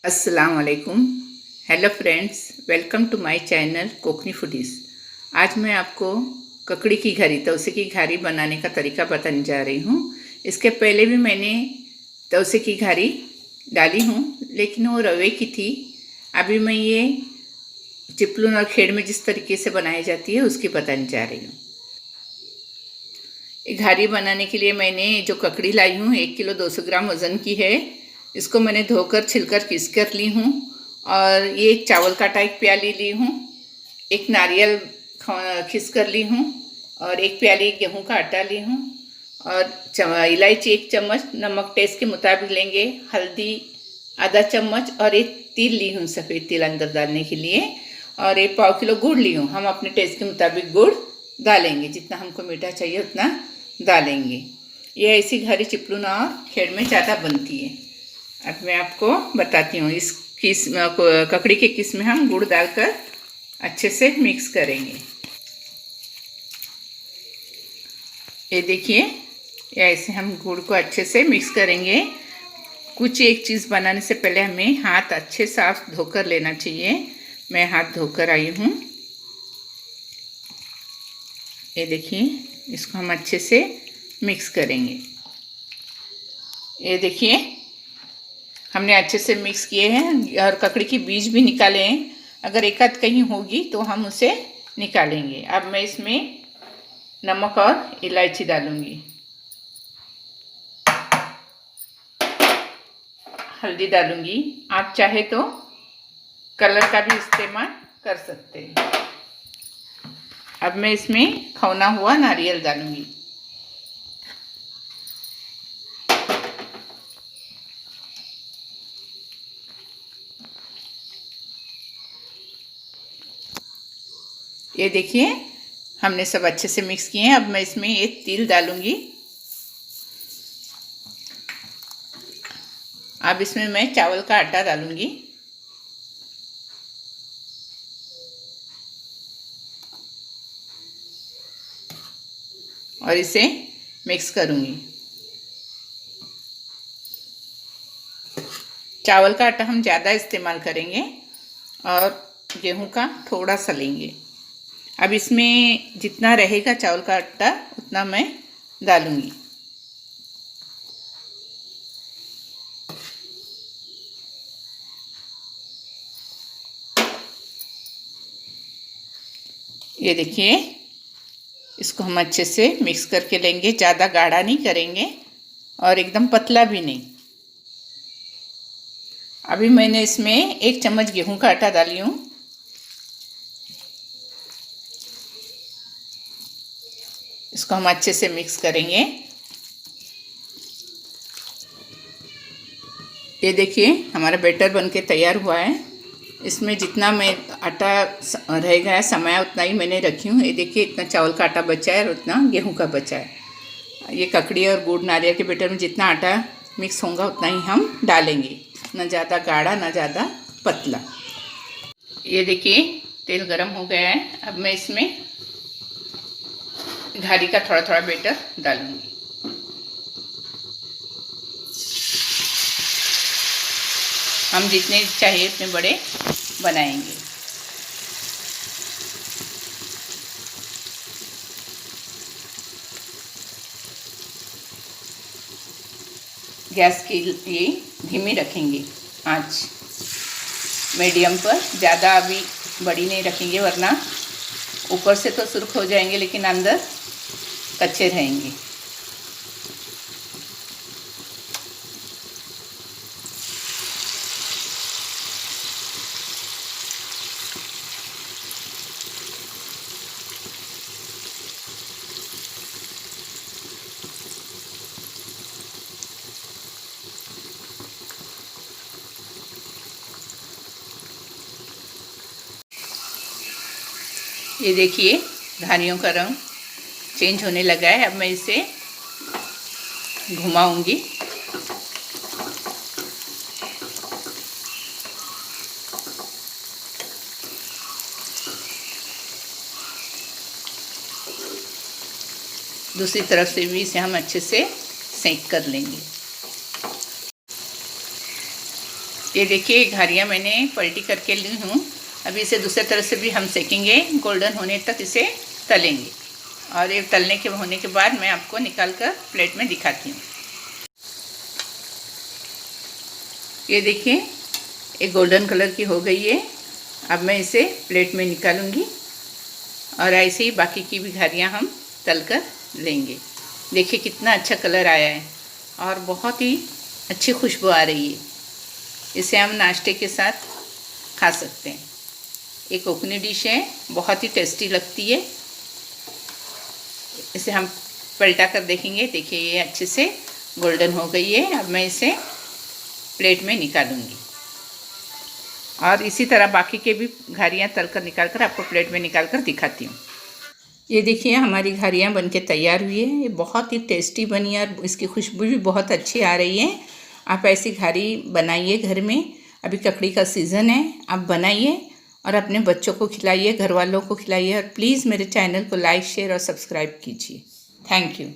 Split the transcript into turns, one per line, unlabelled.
अस्सलाम वालेकुम। Hello friends, welcome to my channel Kokni foodies. आज मैं आपको ककड़ी की घारी, तवसे की घारी बनाने का तरीका बताने जा रही हूँ। इसके पहले भी मैंने तवसे की घारी डाली हूँ, लेकिन वो रवे की थी। अभी मैं ये चिपलून और खेड़ में जिस तरीके से बनाई जाती है उसकी बताने जा रही हूँ। ये घारी बनाने के लिए मैंने जो ककड़ी लाई हूँ 1 किलो 200 ग्राम वज़न की है। इसको मैंने धोकर छिलकर पीस कर ली हूँ। और ये एक चावल का आटा एक प्याली ली हूँ, एक नारियल खीस कर ली हूँ, और एक प्याली गेहूं का आटा ली हूँ, और इलायची 1 चम्मच, नमक टेस्ट के मुताबिक लेंगे, हल्दी आधा चम्मच, और एक तिल ली हूँ, सफ़ेद तिल अंदर डालने के लिए, और एक पाव किलो गुड़ ली हूँ। हम अपने टेस्ट के मुताबिक गुड़ डालेंगे, जितना हमको मीठा चाहिए उतना डालेंगे। ये ऐसी घारी चिपलून और खेड़ में ज़्यादा बनती है। अब मैं आपको बताती हूँ। इस ककड़ी के किस में हम गुड़ डालकर अच्छे से मिक्स करेंगे। ये देखिए, ऐसे हम गुड़ को अच्छे से मिक्स करेंगे। कुछ एक चीज़ बनाने से पहले हमें हाथ अच्छे साफ धोकर लेना चाहिए। मैं हाथ धोकर आई हूँ। ये देखिए, इसको हम अच्छे से मिक्स करेंगे। ये देखिए, हमने अच्छे से मिक्स किए हैं और ककड़ी की बीज भी निकाले हैं। अगर एक आध कहीं होगी तो हम उसे निकालेंगे। अब मैं इसमें नमक और इलायची डालूंगी, हल्दी डालूंगी। आप चाहे तो कलर का भी इस्तेमाल कर सकते हैं। अब मैं इसमें खौना हुआ नारियल डालूंगी। ये देखिए, हमने सब अच्छे से मिक्स किए हैं। अब मैं इसमें एक तिल डालूंगी। अब इसमें मैं चावल का आटा डालूंगी, और इसे मिक्स करूंगी। चावल का आटा हम ज़्यादा इस्तेमाल करेंगे और गेहूं का थोड़ा सा लेंगे। अब इसमें जितना रहेगा चावल का आटा उतना मैं डालूंगी। ये देखिए, इसको हम अच्छे से मिक्स करके लेंगे। ज़्यादा गाढ़ा नहीं करेंगे और एकदम पतला भी नहीं। अभी मैंने इसमें 1 चम्मच गेहूं का आटा डाली हूँ। इसको हम अच्छे से मिक्स करेंगे। ये देखिए, हमारा बैटर बनके तैयार हुआ है। इसमें जितना मैं आटा रह गया समय उतना ही मैंने रखी हूँ। ये देखिए, इतना चावल का आटा बचा है और उतना गेहूं का बचा है। ये ककड़ी और गुड़ नारियल के बैटर में जितना आटा मिक्स होगा उतना ही हम डालेंगे, ना ज़्यादा गाढ़ा ना ज़्यादा पतला। ये देखिए, तेल गरम हो गया है। अब मैं इसमें घारी का थोड़ा थोड़ा बैटर डालूंगी। हम जितने चाहिए उतने बड़े बनाएंगे। गैस की ये धीमी रखेंगे, आँच मीडियम पर। ज़्यादा अभी बड़ी नहीं रखेंगे, वरना ऊपर से तो सुर्ख हो जाएंगे लेकिन अंदर कच्चे रहेंगे। ये देखिए, घारियों का रंग चेंज होने लगा है। अब मैं इसे घुमाऊंगी। दूसरी तरफ से भी इसे हम अच्छे से सेंक कर लेंगे। ये देखिए घारियाँ मैंने पलटी करके ली हूँ। अभी इसे दूसरे तरह से भी हम सेकेंगे, गोल्डन होने तक इसे तलेंगे। और ये तलने के होने के बाद मैं आपको निकाल कर प्लेट में दिखाती हूँ। ये देखिए एक गोल्डन कलर की हो गई है। अब मैं इसे प्लेट में निकालूंगी और ऐसे ही बाकी की भी घारियाँ हम तल कर लेंगे। देखिए कितना अच्छा कलर आया है और बहुत ही अच्छी खुशबू आ रही है। इसे हम नाश्ते के साथ खा सकते हैं। एक कोकनी डिश है, बहुत ही टेस्टी लगती है। इसे हम पलटा कर देखेंगे। देखिए ये अच्छे से गोल्डन हो गई है। अब मैं इसे प्लेट में निकालूंगी और इसी तरह बाकी के भी घारियाँ तल कर निकाल कर आपको प्लेट में निकाल कर दिखाती हूँ। ये देखिए हमारी घारियाँ बनके तैयार हुई है। ये बहुत ही टेस्टी बनी है और इसकी खुशबू भी बहुत अच्छी आ रही है। आप ऐसी घारी बनाइए घर में। अभी ककड़ी का सीज़न है, आप बनाइए और अपने बच्चों को खिलाइए, घर वालों को खिलाइए। और प्लीज़ मेरे चैनल को लाइक, शेयर और सब्सक्राइब कीजिए। Thank you.